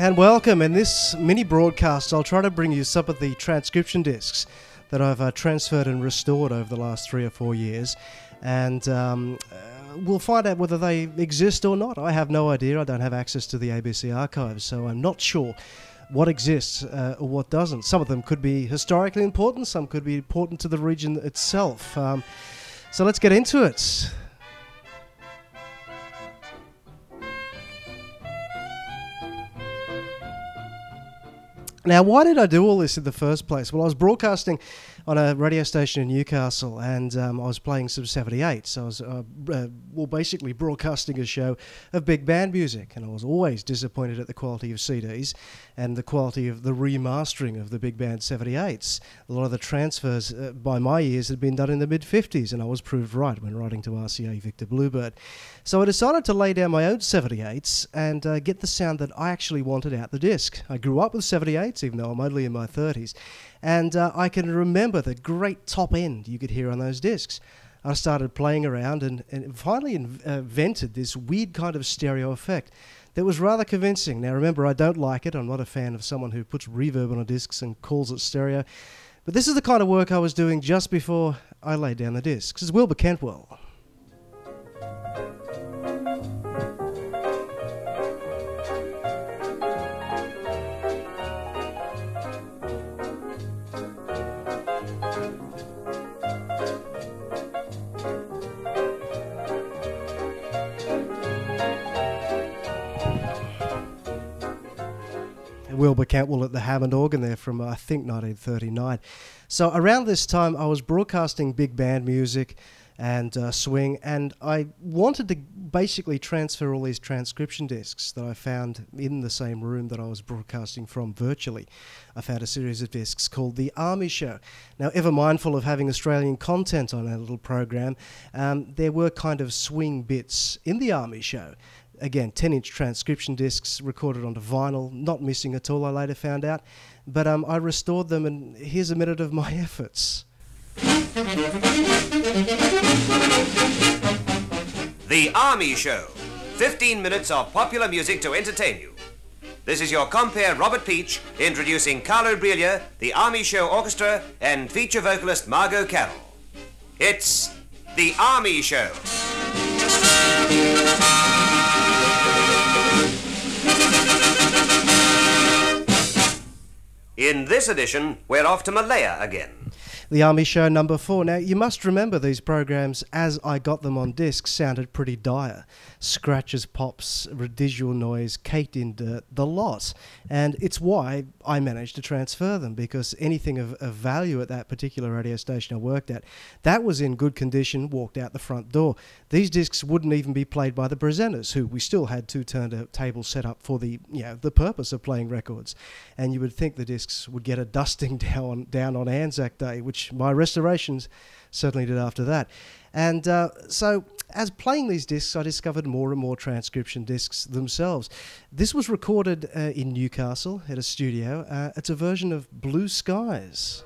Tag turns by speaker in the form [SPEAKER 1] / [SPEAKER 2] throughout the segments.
[SPEAKER 1] And welcome. In this mini broadcast, I'll try to bring you some of the transcription discs that I've transferred and restored over the last 3 or 4 years. And we'll find out whether they exist or not. I have no idea. I don't have access to the ABC archives, so I'm not sure what exists or what doesn't. Some of them could be historically important, some could be important to the region itself. So let's get into it. Now, why did I do all this in the first place? Well, I was broadcasting on a radio station in Newcastle, and I was playing some 78s. So I was basically broadcasting a show of big band music, and I was always disappointed at the quality of CDs and the quality of the remastering of the big band 78s. A lot of the transfers, by my ears, had been done in the mid-50s, and I was proved right when writing to RCA Victor Bluebird. So I decided to lay down my own 78s and get the sound that I actually wanted out the disc. I grew up with 78s, even though I'm only in my 30s, and I can remember the great top end you could hear on those discs. I started playing around and finally invented this weird kind of stereo effect that was rather convincing. Now remember, I don't like it. I'm not a fan of someone who puts reverb on a disc and calls it stereo. But this is the kind of work I was doing just before I laid down the discs. This is Wilbur Kentwell. Wilbur Cantwell at the Hammond organ there from, I think, 1939. So around this time, I was broadcasting big band music and swing, and I wanted to basically transfer all these transcription discs that I found in the same room that I was broadcasting from virtually. I found a series of discs called The Army Show. Now, ever mindful of having Australian content on our little program, there were kind of swing bits in The Army Show. Again, 10-inch transcription discs recorded onto vinyl, not missing at all, I later found out. But I restored them, and here's a minute of my efforts.
[SPEAKER 2] The Army Show. 15 minutes of popular music to entertain you. This is your compere Robert Peach introducing Carlo Briglia, the Army Show Orchestra, and feature vocalist Margot Carroll. It's The Army Show. In this edition, we're off to Malaya again.
[SPEAKER 1] The Army Show number 4. Now, you must remember these programs, as I got them on disc, sounded pretty dire. Scratches, pops, residual noise, caked in dirt, the lot. And it's why I managed to transfer them, because anything of value at that particular radio station I worked at, that was in good condition, walked out the front door. These discs wouldn't even be played by the presenters, who we still had 2 turntables set up for the purpose of playing records. And you would think the discs would get a dusting down on Anzac Day, which my restorations certainly did after that. And so as playing these discs, I discovered more and more transcription discs themselves. This was recorded in Newcastle at a studio. It's a version of Blue Skies.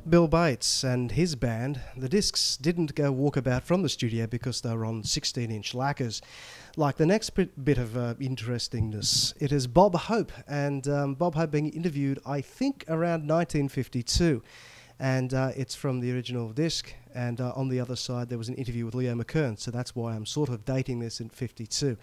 [SPEAKER 1] Bill Bates and his band, the discs didn't go walkabout from the studio because they were on 16-inch lacquers. Like the next bit of interestingness, it is Bob Hope, and Bob Hope being interviewed, I think, around 1952. And it's from the original disc, and on the other side there was an interview with Leo McKern, so that's why I'm sort of dating this in 52.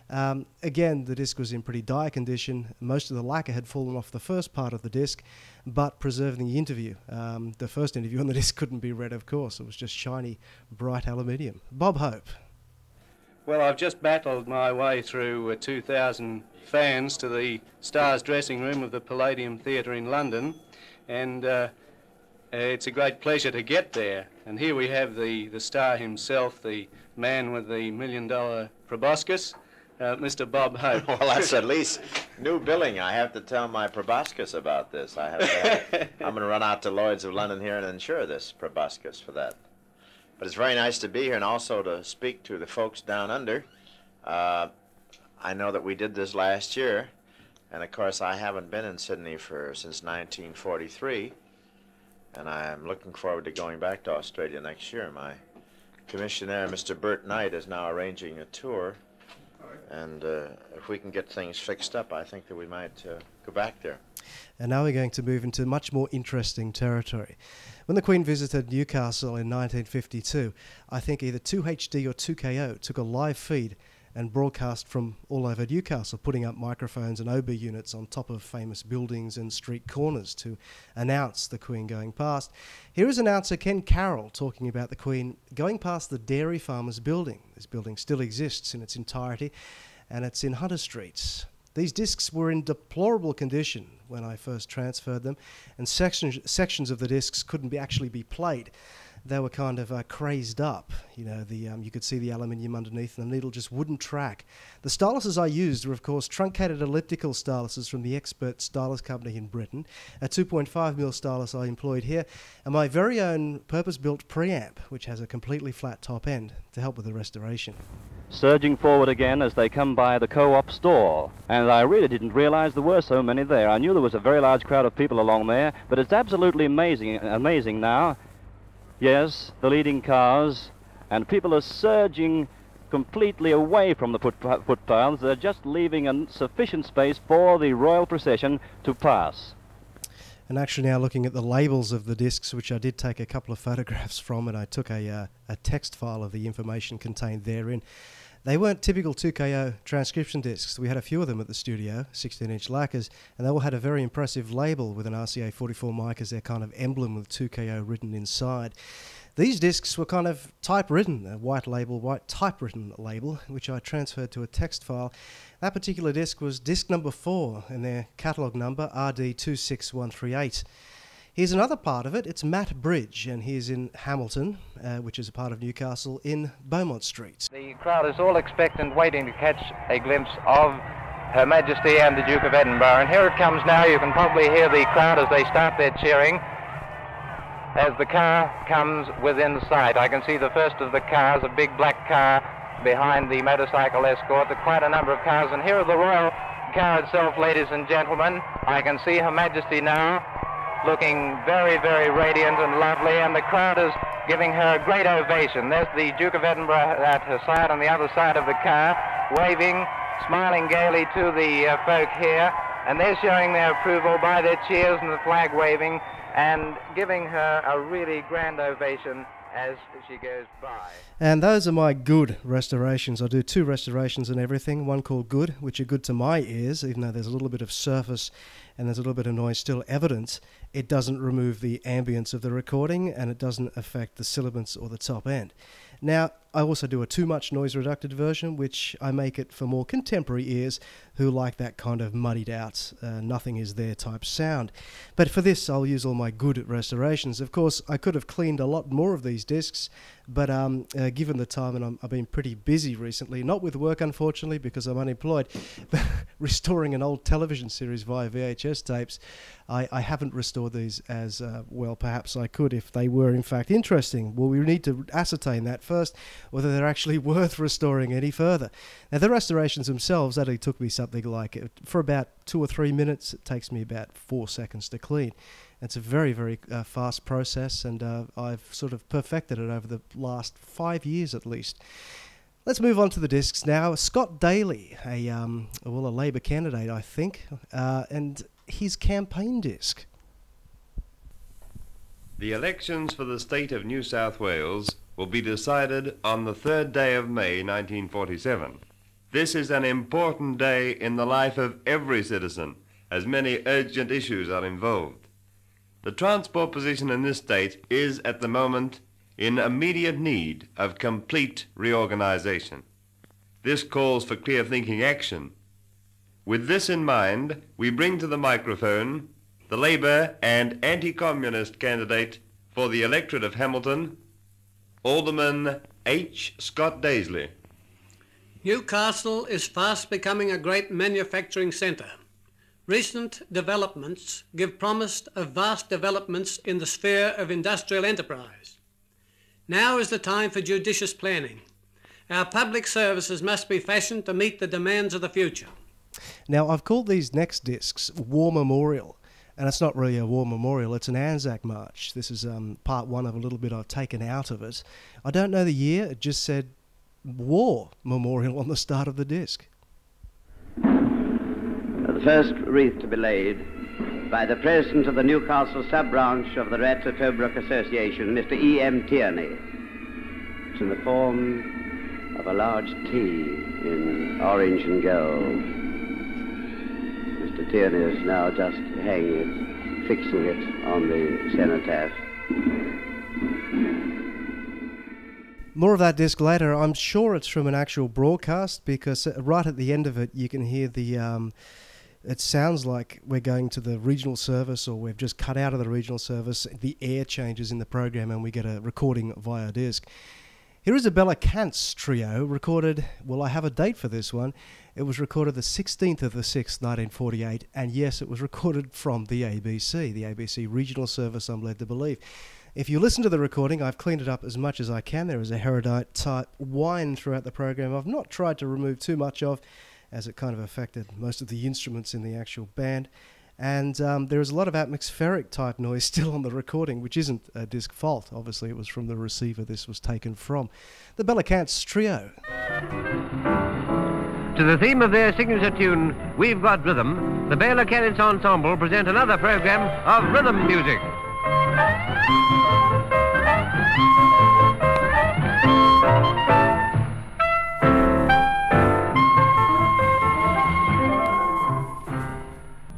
[SPEAKER 1] Again, the disc was in pretty dire condition. Most of the lacquer had fallen off the first part of the disc, but preserving the interview. The first interview on the disc couldn't be read, of course. It was just shiny, bright aluminium. Bob Hope.
[SPEAKER 3] Well, I've just battled my way through 2,000 fans to the Stars dressing room of the Palladium Theatre in London, and it's a great pleasure to get there. And here we have the star himself, the man with the $1 million proboscis, Mr. Bob Hope.
[SPEAKER 4] Well, that's at least new billing. I have to tell my proboscis about this. I'm going to run out to Lloyd's of London here and insure this proboscis for that. But it's very nice to be here and also to speak to the folks down under. I know that we did this last year, and of course I haven't been in Sydney since 1943, and I'm looking forward to going back to Australia next year. My commissioner, Mr. Bert Knight, is now arranging a tour, and if we can get things fixed up, I think that we might go back there.
[SPEAKER 1] And now we're going to move into much more interesting territory. When the Queen visited Newcastle in 1952, I think either 2HD or 2KO took a live feed and broadcast from all over Newcastle, putting up microphones and OB units on top of famous buildings and street corners to announce the Queen going past. Here is announcer Ken Carroll talking about the Queen going past the Dairy Farmers building. This building still exists in its entirety, and it's in Hunter Street. These discs were in deplorable condition when I first transferred them, and sections of the discs couldn't actually be played. They were kind of crazed up. You know, you could see the aluminium underneath, and the needle just wouldn't track. The styluses I used were, of course, truncated elliptical styluses from the Expert Stylus Company in Britain, a 2.5mm stylus I employed here, and my very own purpose-built preamp, which has a completely flat top end to help with the restoration.
[SPEAKER 5] Surging forward again as they come by the Co-op store, and I really didn't realize there were so many there. I knew there was a very large crowd of people along there, but it's absolutely amazing now. Yes, the leading cars, and people are surging completely away from the footpaths. They're just leaving sufficient space for the royal procession to pass.
[SPEAKER 1] And actually now looking at the labels of the discs, which I did take a couple of photographs from, and I took a text file of the information contained therein. They weren't typical 2KO transcription discs. We had a few of them at the studio, 16-inch lacquers, and they all had a very impressive label with an RCA 44 mic as their kind of emblem with 2KO written inside. These discs were kind of typewritten, a white typewritten label, which I transferred to a text file. That particular disc was disc number 4 in their catalogue number, RD26138. Here's another part of it. It's Matt Bridge, and he's in Hamilton, which is a part of Newcastle, in Beaumont Street.
[SPEAKER 6] The crowd is all expectant, waiting to catch a glimpse of Her Majesty and the Duke of Edinburgh. And here it comes now. You can probably hear the crowd as they start their cheering as the car comes within sight. I can see the first of the cars, a big black car behind the motorcycle escort. There are quite a number of cars, and here are the royal car itself, ladies and gentlemen. I can see Her Majesty now, looking very, very radiant and lovely, and the crowd is giving her a great ovation. There's the Duke of Edinburgh at her side on the other side of the car, waving, smiling gaily to the folk here, and they're showing their approval by their cheers and the flag waving and giving her a really grand ovation as she goes by.
[SPEAKER 1] And those are my good restorations. I do 2 restorations and everything, one called good, which are good to my ears, even though there's a little bit of surface and there's a little bit of noise still evident. It doesn't remove the ambience of the recording, and it doesn't affect the sibilance or the top end. Now, I also do a too much noise reducted version, which I make it for more contemporary ears who like that kind of muddied out, nothing is there type sound. But for this, I'll use all my good restorations. Of course, I could have cleaned a lot more of these discs, but given the time, and I've been pretty busy recently, not with work unfortunately because I'm unemployed, but restoring an old television series via VHS tapes, I haven't restored these as well perhaps I could if they were in fact interesting. Well, we need to ascertain that first, whether they're actually worth restoring any further. Now, the restorations themselves, that only took me something like, for about 2 or 3 minutes, it takes me about 4 seconds to clean. It's a very, very fast process, and I've sort of perfected it over the last 5 years at least. Let's move on to the discs now. Scott Daly, a Labor candidate, I think, and his campaign disc.
[SPEAKER 7] The elections for the state of New South Wales will be decided on the 3rd day of May 1947. This is an important day in the life of every citizen, as many urgent issues are involved. The transport position in this state is, at the moment, in immediate need of complete reorganization. This calls for clear-thinking action. With this in mind, we bring to the microphone the Labour and anti-communist candidate for the electorate of Hamilton, Alderman H. Scott Daisley.
[SPEAKER 8] Newcastle is fast becoming a great manufacturing centre. Recent developments give promise of vast developments in the sphere of industrial enterprise. Now is the time for judicious planning. Our public services must be fashioned to meet the demands of the future.
[SPEAKER 1] Now, I've called these next discs War Memorial, and it's not really a war memorial, it's an Anzac March. This is part one of a little bit I've taken out of it. I don't know the year, it just said War Memorial on the start of the disc.
[SPEAKER 9] The first wreath to be laid by the President of the Newcastle sub-branch of the Rats of Tobruk Association, Mr. E.M. Tierney. It's in the form of a large T in orange and gold. Mr. Tierney is now just hanging it, fixing it on the cenotaph.
[SPEAKER 1] More of that disc later. I'm sure it's from an actual broadcast, because right at the end of it you can hear the it sounds like we're going to the regional service, or we've just cut out of the regional service. The air changes in the program and we get a recording via disc. Here is a Bella Cants trio recorded, well, I have a date for this one. It was recorded the 16th of the 6th, 1948, and yes, it was recorded from the ABC regional service, I'm led to believe. If you listen to the recording, I've cleaned it up as much as I can. There is a Herodite type whine throughout the program. I've not tried to remove too much of, as it kind of affected most of the instruments in the actual band. And there is a lot of atmospheric type noise still on the recording, which isn't a disc fault. Obviously, it was from the receiver this was taken from. The Bella Cants trio.
[SPEAKER 10] To the theme of their signature tune, We've Got Rhythm, the Bela Cants Ensemble present another program of rhythm music.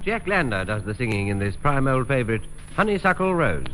[SPEAKER 10] Jack Lander does the singing in this prime old favourite, Honeysuckle Rose.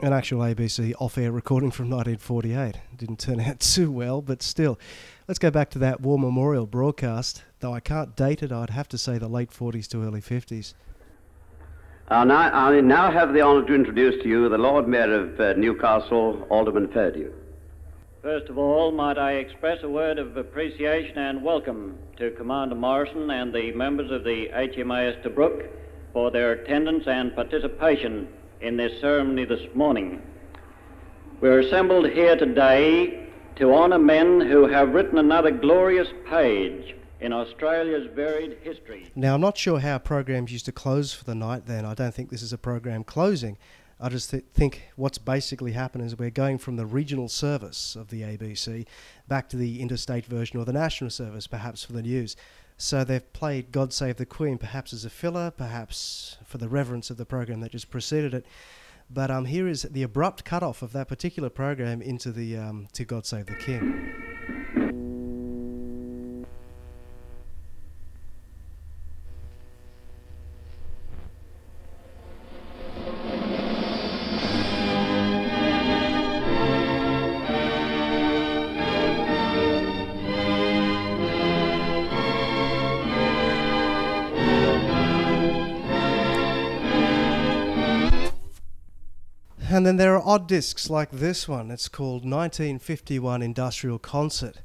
[SPEAKER 1] An actual ABC off-air recording from 1948. Didn't turn out too well, but still. Let's go back to that War Memorial broadcast. Though I can't date it, I'd have to say the late 40s to early 50s.
[SPEAKER 9] I now have the honour to introduce to you the Lord Mayor of Newcastle, Alderman Purdue.
[SPEAKER 11] First of all, might I express a word of appreciation and welcome to Commander Morrison and the members of the HMAS Tobruk for their attendance and participation in this ceremony this morning. We're assembled here today to honour men who have written another glorious page in Australia's varied history.
[SPEAKER 1] Now, I'm not sure how programs used to close for the night then. I don't think this is a program closing. I just think what's basically happened is we're going from the regional service of the ABC back to the interstate version or the national service, perhaps for the news. So they've played God Save the Queen, perhaps as a filler, perhaps for the reverence of the program that just preceded it. But here is the abrupt cut-off of that particular program into the to God Save the King. And then there are odd discs like this one. It's called 1951 Industrial Concert.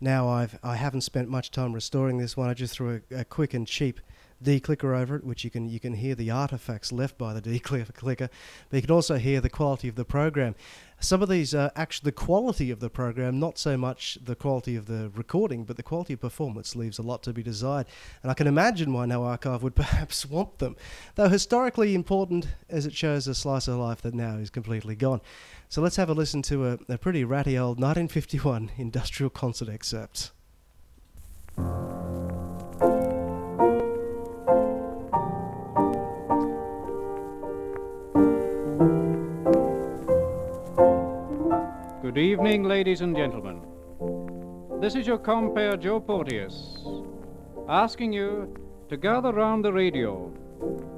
[SPEAKER 1] Now, I haven't spent much time restoring this one. I just threw a quick and cheap declicker over it, which you can hear the artifacts left by the declicker, but you can also hear the quality of the program. Some of these are actually the quality of the program, not so much the quality of the recording, but the quality of performance leaves a lot to be desired. And I can imagine why no archive would perhaps want them, though historically important as it shows a slice of life that now is completely gone. So let's have a listen to a pretty ratty old 1951 industrial concert excerpt.
[SPEAKER 12] Good evening, ladies and gentlemen. This is your compere Joe Porteous, asking you to gather round the radio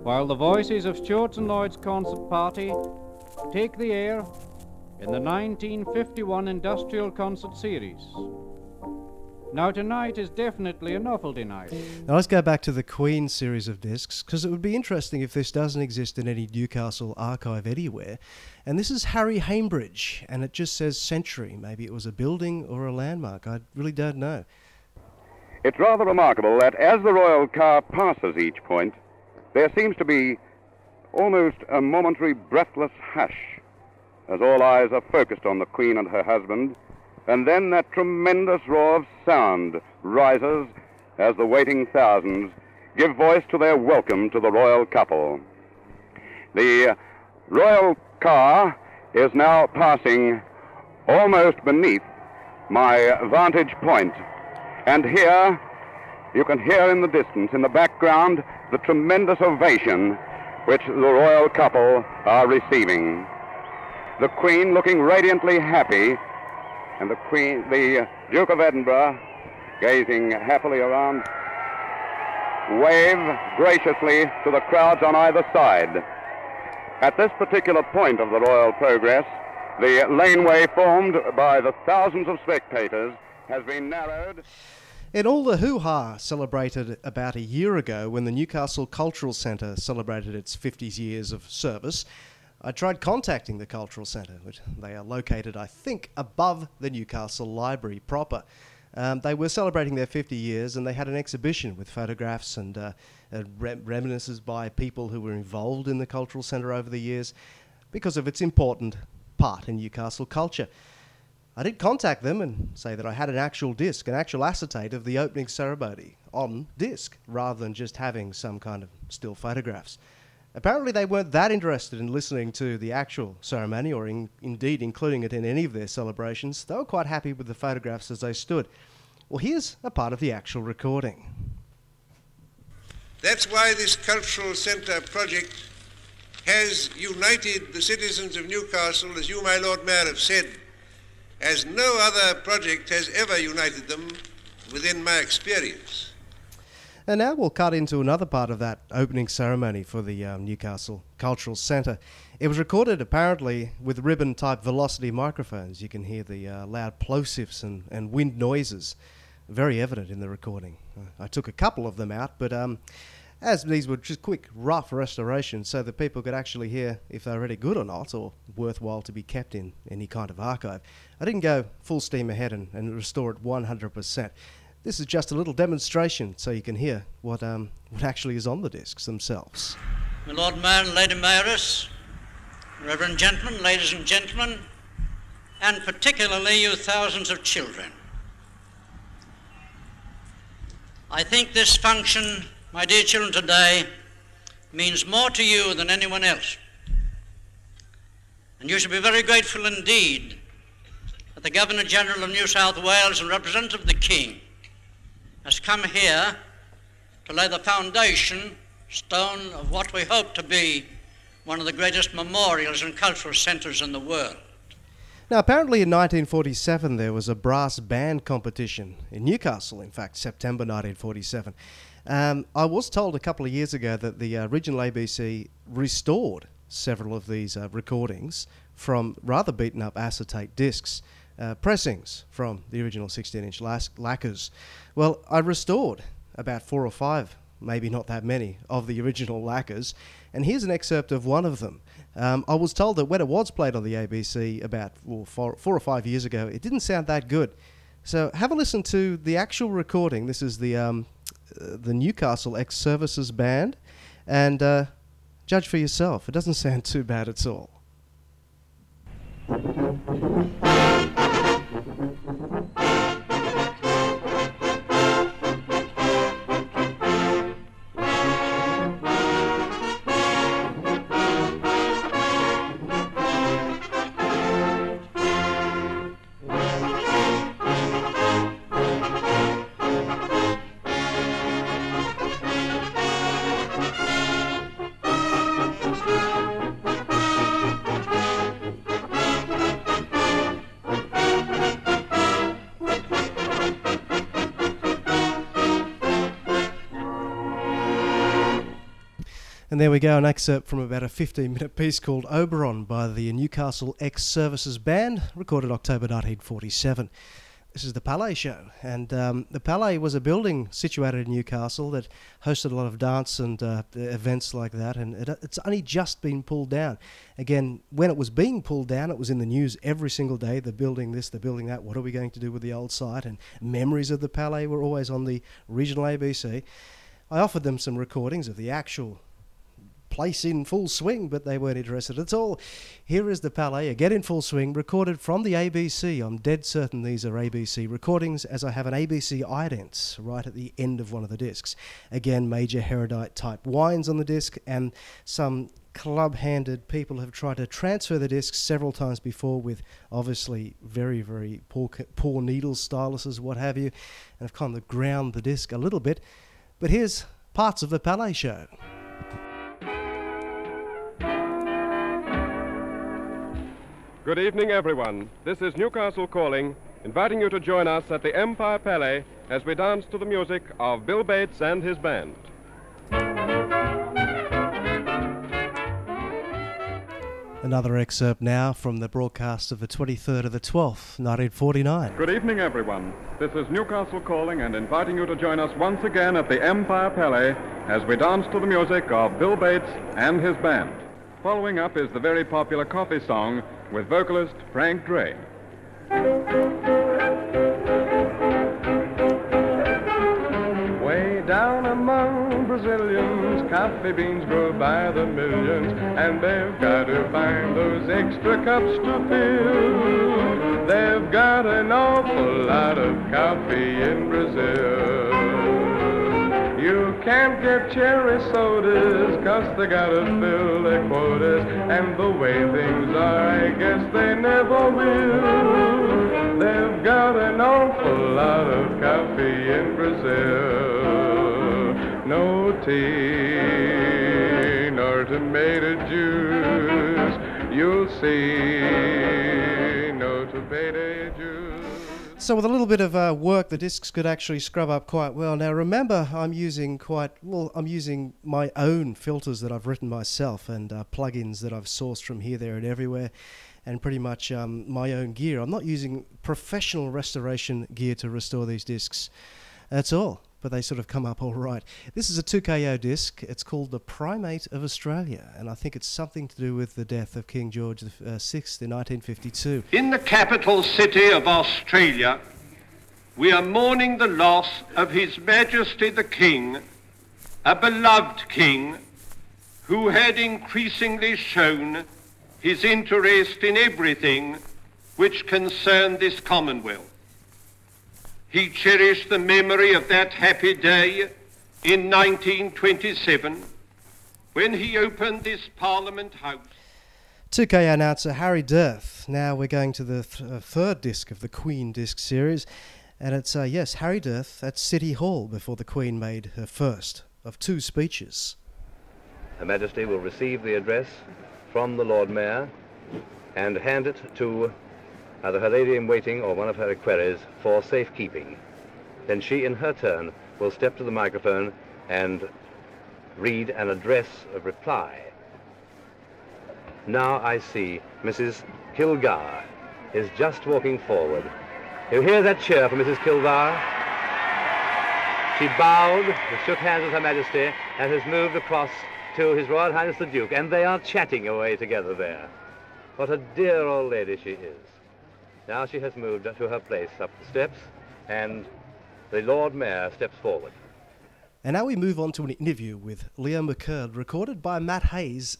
[SPEAKER 12] while the voices of Stuart and Lloyd's concert party take the air in the 1951 Industrial Concert Series. Now tonight is definitely a novelty night.
[SPEAKER 1] Now let's go back to the Queen series of discs, because it would be interesting if this doesn't exist in any Newcastle archive anywhere. And this is Harry Haimbridge, and it just says Century. Maybe it was a building or a landmark. I really don't know.
[SPEAKER 13] It's rather remarkable that as the royal car passes each point, there seems to be almost a momentary breathless hush, as all eyes are focused on the Queen and her husband. And then that tremendous roar of sound rises as the waiting thousands give voice to their welcome to the royal couple. The royal car is now passing almost beneath my vantage point. And here, you can hear in the distance, in the background, the tremendous ovation which the royal couple are receiving. The Queen looking radiantly happy, and the Duke of Edinburgh, gazing happily around, wave graciously to the crowds on either side. At this particular point of the royal progress, the laneway formed by the thousands of spectators has been narrowed.
[SPEAKER 1] In all the hoo-ha celebrated about a year ago when the Newcastle Cultural Centre celebrated its 50 years of service, I tried contacting the Cultural Centre, which they are located, I think, above the Newcastle Library proper. They were celebrating their 50 years, and they had an exhibition with photographs and reminiscences by people who were involved in the Cultural Centre over the years because of its important part in Newcastle culture. I did contact them and say that I had an actual disc, an actual acetate of the opening ceremony on disc, rather than just having some kind of still photographs. Apparently they weren't that interested in listening to the actual ceremony or indeed including it in any of their celebrations. They were quite happy with the photographs as they stood. Well, here's a part of the actual recording.
[SPEAKER 14] That's why this Cultural Centre project has united the citizens of Newcastle, as you, my Lord Mayor, have said, as no other project has ever united them within my experience.
[SPEAKER 1] And now we'll cut into another part of that opening ceremony for the Newcastle Cultural Centre. It was recorded apparently with ribbon-type velocity microphones. You can hear the loud plosives and wind noises, very evident in the recording. I took a couple of them out, but as these were just quick, rough restorations so that people could actually hear if they were any good or not, or worthwhile to be kept in any kind of archive, I didn't go full steam ahead and restore it 100%. This is just a little demonstration so you can hear what actually is on the discs themselves.
[SPEAKER 15] My Lord Mayor and Lady Mayoress, Reverend gentlemen, ladies and gentlemen, and particularly you thousands of children. I think this function, my dear children, today means more to you than anyone else. And you should be very grateful indeed that the Governor-General of New South Wales and representative of the King has come here to lay the foundation stone of what we hope to be one of the greatest memorials and cultural centres in the world.
[SPEAKER 1] Now, apparently in 1947 there was a brass band competition in Newcastle, in fact, September 1947. I was told a couple of years ago that the regional ABC restored several of these recordings from rather beaten up acetate discs. Pressings from the original 16-inch lacquers. Well, I restored about 4 or 5, maybe not that many, of the original lacquers, and here's an excerpt of one of them. I was told that when it was played on the ABC about 4 or 5 years ago, it didn't sound that good. So have a listen to the actual recording. This is the the Newcastle Ex-Services Band, and judge for yourself. It doesn't sound too bad at all. And there we go, an excerpt from about a 15-minute piece called Oberon by the Newcastle Ex-Services Band, recorded October 1947. This is the Palais Show, and the Palais was a building situated in Newcastle that hosted a lot of dance and events like that, and it's only just been pulled down. Again, when it was being pulled down, it was in the news every single day, they're building this, they're building that, what are we going to do with the old site, and memories of the Palais were always on the regional ABC. I offered them some recordings of the actual place in full swing, but they weren't interested at all. Here is the Palais again in full swing, recorded from the ABC. I'm dead certain these are ABC recordings, as I have an ABC ident right at the end of one of the discs. Again, major Herodite type wines on the disc, and some club-handed people have tried to transfer the discs several times before with obviously very, very poor needle styluses, what have you, and have kind of ground the disc a little bit. But here's parts of the Palais Show.
[SPEAKER 16] Good evening, everyone. This is Newcastle calling, inviting you to join us at the Empire Palais as we dance to the music of Bill Bates and his band.
[SPEAKER 1] Another excerpt now from the broadcast of the 23rd of the 12th, 1949.
[SPEAKER 16] Good evening, everyone. This is Newcastle calling and inviting you to join us once again at the Empire Palais as we dance to the music of Bill Bates and his band. Following up is the very popular coffee song with vocalist Frank Drake. Way down among Brazilians, coffee beans grow by the millions, and they've got to find those extra cups to fill. They've got an awful lot of coffee in Brazil. You can't get cherry sodas, 'cause they gotta fill their quotas, and the way things are, I guess they never will. They've got an awful lot of coffee in Brazil. No tea, nor tomato juice, you'll see, no tomato juice.
[SPEAKER 1] So with a little bit of work, the discs could actually scrub up quite well. Now remember, I'm using my own filters that I've written myself, and plugins that I've sourced from here, there and everywhere, and pretty much my own gear. I'm not using professional restoration gear to restore these discs. That's all, but they sort of come up all right. This is a 2KO disc. It's called The Primate of Australia, and I think it's something to do with the death of King George VI in 1952.
[SPEAKER 17] In the capital city of Australia, we are mourning the loss of His Majesty the King, a beloved king who had increasingly shown his interest in everything which concerned this Commonwealth. He cherished the memory of that happy day in 1927 when he opened this Parliament House.
[SPEAKER 1] 2K announcer Harry Dirth. Now we're going to the third disc of the Queen disc series, and it's, yes, Harry Dirth at City Hall before the Queen made her first of two speeches.
[SPEAKER 18] Her Majesty will receive the address from the Lord Mayor and hand it to either her lady-in-waiting or one of her equerries for safekeeping. Then she, in her turn, will step to the microphone and read an address of reply. Now I see Mrs. Kilgar is just walking forward. You hear that cheer for Mrs. Kilgar? She bowed, shook hands with Her Majesty, and has moved across to His Royal Highness the Duke, and they are chatting away together there. What a dear old lady she is. Now she has moved to her place up the steps, and the Lord Mayor steps forward.
[SPEAKER 1] And now we move on to an interview with Leo McKern, recorded by Matt Hayes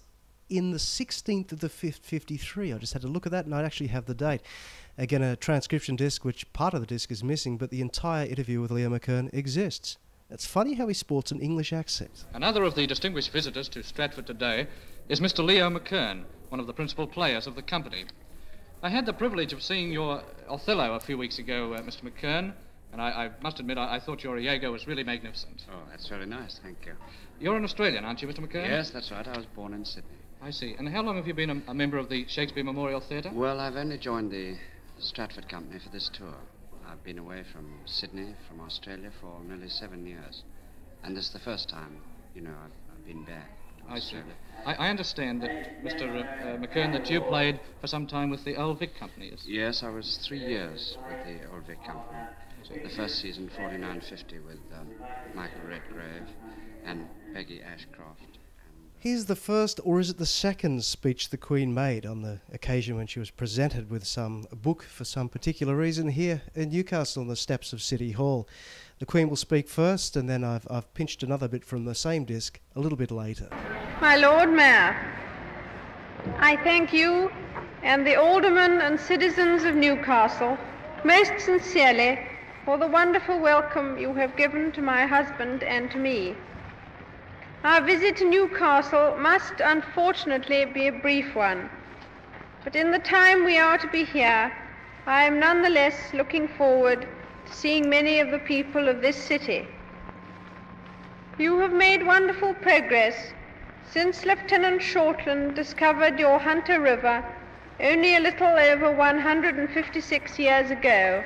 [SPEAKER 1] in the 16th of the 5th, 53. I just had to look at that and I actually have the date. Again, a transcription disc, which part of the disc is missing, but the entire interview with Leo McKern exists. It's funny how he sports an English accent.
[SPEAKER 19] Another of the distinguished visitors to Stratford today is Mr. Leo McKern, one of the principal players of the company. I had the privilege of seeing your Othello a few weeks ago, Mr. McKern, and I must admit I thought your Iago was really magnificent.
[SPEAKER 20] Oh, that's very nice, thank you.
[SPEAKER 19] You're an Australian, aren't you, Mr. McKern?
[SPEAKER 20] Yes, that's right. I was born in Sydney.
[SPEAKER 19] I see. And how long have you been a member of the Shakespeare Memorial Theatre?
[SPEAKER 20] Well, I've only joined the Stratford Company for this tour. I've been away from Sydney, from Australia, for nearly 7 years. And this is the first time, you know, I've been back to Australia.
[SPEAKER 19] I see. I understand that, Mr. McKern, that you played for some time with the Old Vic Company.
[SPEAKER 20] Yes, I was 3 years with the Old Vic Company. The first season, 49-50, with Michael Redgrave and Peggy Ashcroft.
[SPEAKER 1] Here's the first, or is it the second, speech the Queen made on the occasion when she was presented with some book for some particular reason here in Newcastle on the steps of City Hall. The Queen will speak first, and then I've pinched another bit from the same disc a little bit later.
[SPEAKER 21] My Lord Mayor, I thank you and the aldermen and citizens of Newcastle most sincerely for the wonderful welcome you have given to my husband and to me. Our visit to Newcastle must unfortunately be a brief one, but in the time we are to be here, I am nonetheless looking forward to seeing many of the people of this city. You have made wonderful progress since Lieutenant Shortland discovered your Hunter River only a little over 156 years ago,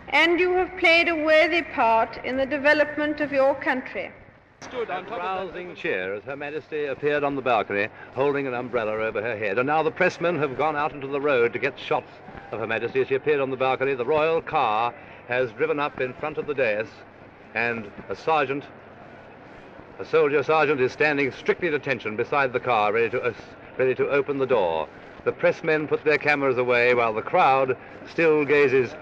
[SPEAKER 21] and you have played a worthy part in the development of your country.
[SPEAKER 18] A rousing cheer as Her Majesty appeared on the balcony, holding an umbrella over her head. And now the pressmen have gone out into the road to get shots of Her Majesty as she appeared on the balcony. The royal car has driven up in front of the dais, and a soldier sergeant is standing strictly at attention beside the car, ready to open the door. The pressmen put their cameras away while the crowd still gazes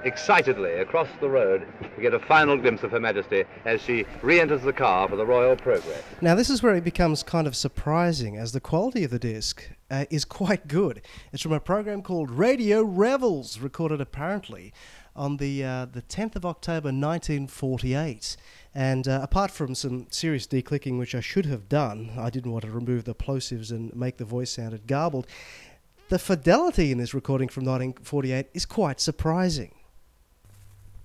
[SPEAKER 18] excitedly across the road to get a final glimpse of Her Majesty as she re-enters the car for the royal progress.
[SPEAKER 1] Now this is where it becomes kind of surprising, as the quality of the disc is quite good. It's from a program called Radio Revels, recorded apparently on the 10th of October 1948. And apart from some serious declicking, which I should have done, I didn't want to remove the plosives and make the voice sounded garbled, the fidelity in this recording from 1948 is quite surprising.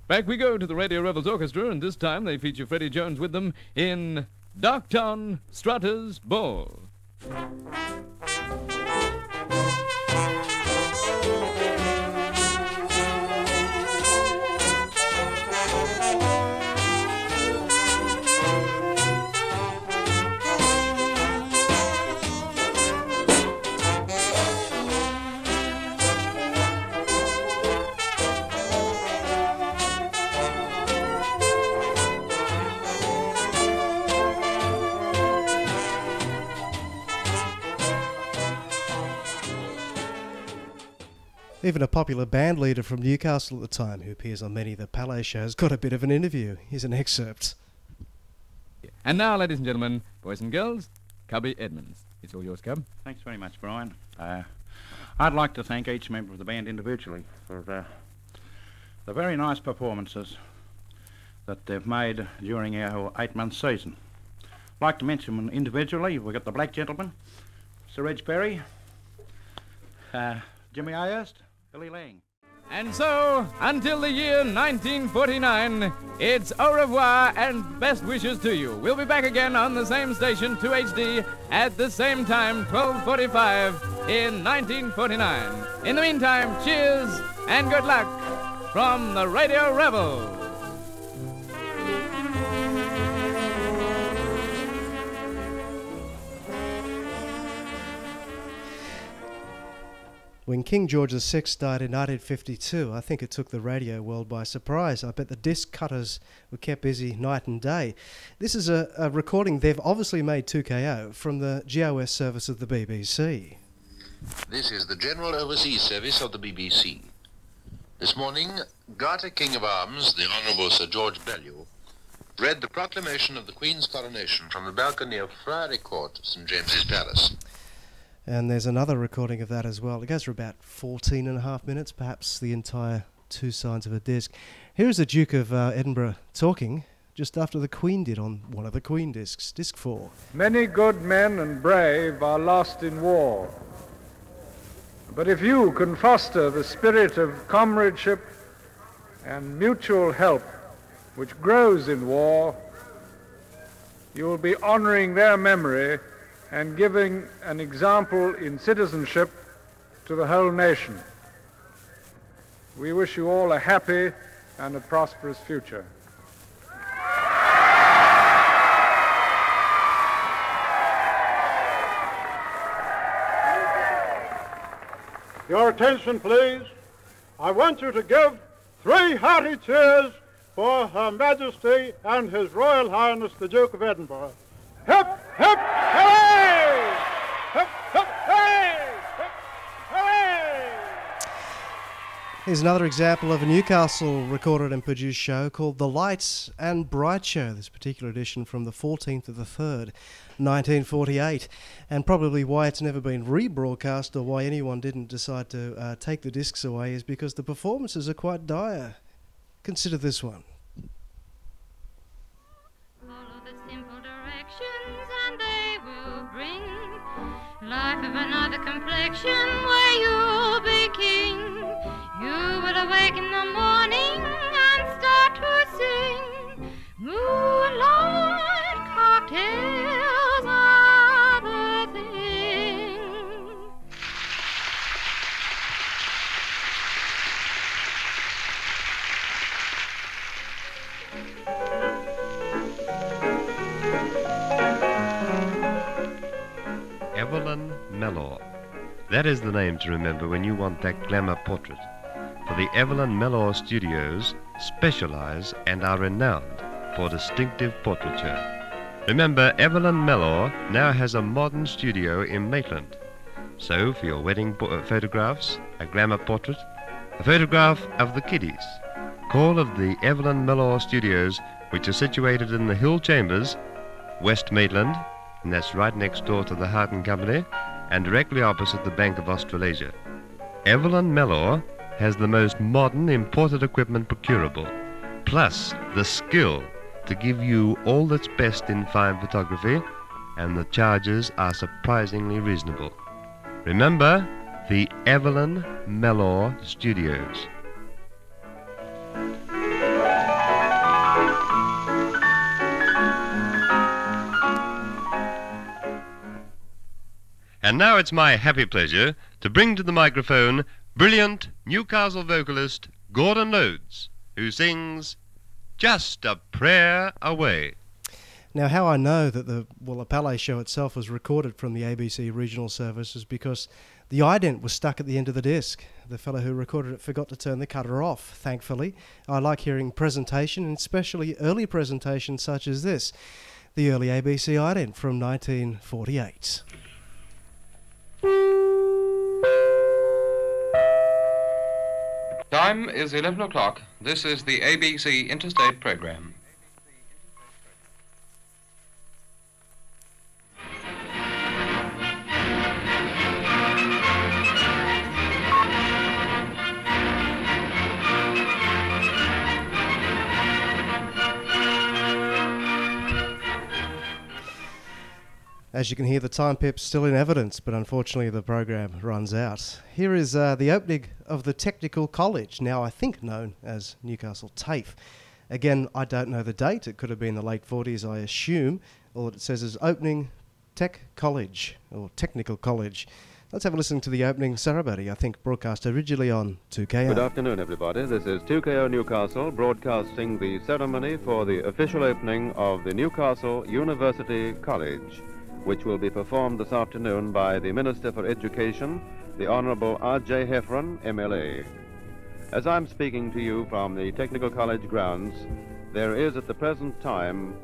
[SPEAKER 22] Back we go to the Radio Revels Orchestra, and this time they feature Freddie Jones with them in Darktown Strutter's Ball.
[SPEAKER 1] Even a popular band leader from Newcastle at the time, who appears on many of the Palais shows, got a bit of an interview. Here's an excerpt.
[SPEAKER 22] And now, ladies and gentlemen, boys and girls, Cubby Edmonds. It's all yours, Cub.
[SPEAKER 23] Thanks very much, Brian. I'd like to thank each member of the band individually for the very nice performances that they've made during our 8-month season. I'd like to mention them individually. We've got the Black Gentleman, Sir Reg Perry, Jimmy Ayerst, Billy Lang.
[SPEAKER 22] And so, until the year 1949, it's au revoir and best wishes to you. We'll be back again on the same station, 2HD, at the same time, 12:45 in 1949. In the meantime, cheers and good luck from the Radio Rebel.
[SPEAKER 1] When King George VI died in 1952, I think it took the radio world by surprise. I bet the disc cutters were kept busy night and day. This is a recording they've obviously made 2KO from the GOS service of the BBC.
[SPEAKER 24] This is the General Overseas Service of the BBC. This morning, Garter King of Arms, the Honourable Sir George Bellew, read the proclamation of the Queen's coronation from the balcony of Friary Court, St. James's Palace.
[SPEAKER 1] And there's another recording of that as well. It goes for about 14 and a half minutes, perhaps the entire two sides of a disc. Here's the Duke of Edinburgh talking just after the Queen did on one of the Queen discs, disc 4.
[SPEAKER 2] Many good men and brave are lost in war. But if you can foster the spirit of comradeship and mutual help which grows in war, you will be honoring their memory and giving an example in citizenship to the whole nation. We wish you all a happy and a prosperous future.
[SPEAKER 3] Your attention, please. I want you to give 3 hearty cheers for Her Majesty and His Royal Highness the Duke of Edinburgh. Hip, hip, hooray! Hip, hip, hooray! Hip, hooray!
[SPEAKER 1] Here's another example of a Newcastle recorded and produced show called The Lights and Bright Show, this particular edition from the 14th of the 3rd, 1948. And probably why it's never been rebroadcast or why anyone didn't decide to take the discs away is because the performances are quite dire. Consider this one.
[SPEAKER 4] Follow the simple directions and they will bring life of another complexion where you'll be king. You will awake in the morning and start to sing. Moonlight cocktails are the thing.
[SPEAKER 7] Evelyn Mellor. That is the name to remember when you want that glamour portrait. For the Evelyn Mellor Studios specialize and are renowned for distinctive portraiture. Remember, Evelyn Mellor now has a modern studio in Maitland. So, for your wedding photographs, a glamour portrait, a photograph of the kiddies, call of the Evelyn Mellor Studios, which are situated in the Hill Chambers, West Maitland, and that's right next door to the Houghton Company, and directly opposite the Bank of Australasia. Evelyn Mellor has the most modern imported equipment procurable, plus the skill to give you all that's best in fine photography, and the charges are surprisingly reasonable. Remember, the Evelyn Mellor Studios. And now it's my happy pleasure to bring to the microphone brilliant Newcastle vocalist Gordon Lodes, who sings Just a Prayer Away.
[SPEAKER 1] Now, how I know that the Palais show itself was recorded from the ABC regional service is because the ident was stuck at the end of the disc. The fellow who recorded it forgot to turn the cutter off, thankfully. I like hearing presentation, and especially early presentations such as this, the early ABC ident from 1948.
[SPEAKER 5] Time is 11 o'clock. This is the ABC Interstate Program.
[SPEAKER 1] As you can hear, the time pip's still in evidence, but unfortunately the program runs out. Here is the opening of the Technical College, now I think known as Newcastle TAFE. Again, I don't know the date. It could have been the late 40s, I assume. All it says is opening Tech College, or Technical College. Let's have a listen to the opening ceremony, I think broadcast originally on 2KO.
[SPEAKER 25] Good afternoon, everybody. This is 2KO Newcastle broadcasting the ceremony for the official opening of the Newcastle University College, which will be performed this afternoon by the Minister for Education, the Honourable R.J. Heffron, MLA. As I'm speaking to you from the Technical College grounds, there is at the present time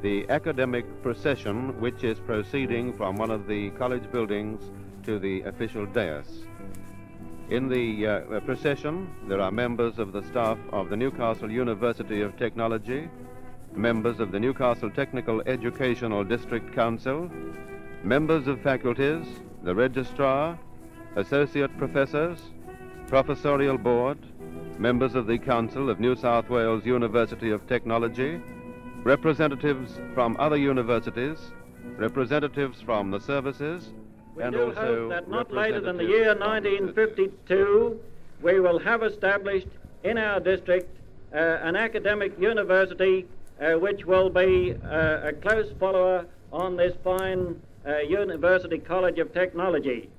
[SPEAKER 25] the academic procession which is proceeding from one of the college buildings to the official dais. In the procession, there are members of the staff of the Newcastle University of Technology, members of the Newcastle Technical Educational District Council, members of faculties, the registrar, associate professors, professorial board, members of the Council of New South Wales University of Technology, representatives from other universities, representatives from the services, and
[SPEAKER 6] do
[SPEAKER 25] also
[SPEAKER 6] hope that not later than the year 1952 we will have established in our district an academic university which will be a close follower on this fine University College of Technology.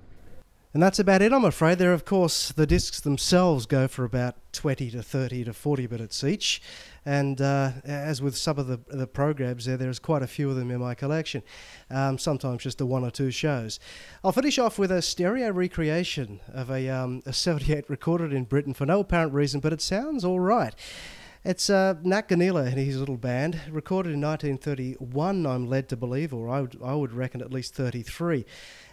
[SPEAKER 1] And that's about it, I'm afraid. There, of course, the discs themselves go for about 20 to 30 to 40 minutes each. And as with some of the programs there's quite a few of them in my collection, sometimes just the one or two shows. I'll finish off with a stereo recreation of a 78 recorded in Britain for no apparent reason, but it sounds all right. It's Nat Ganila and his little band, recorded in 1931, I'm led to believe, or I would reckon at least 33.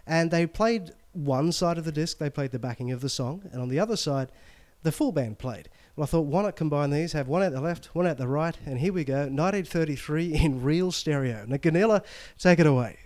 [SPEAKER 1] And they played one side of the disc, they played the backing of the song, and on the other side, the full band played. Well, I thought, why not combine these, have one at the left, one at the right, and here we go, 1933 in real stereo. Nat Ganila, take it away.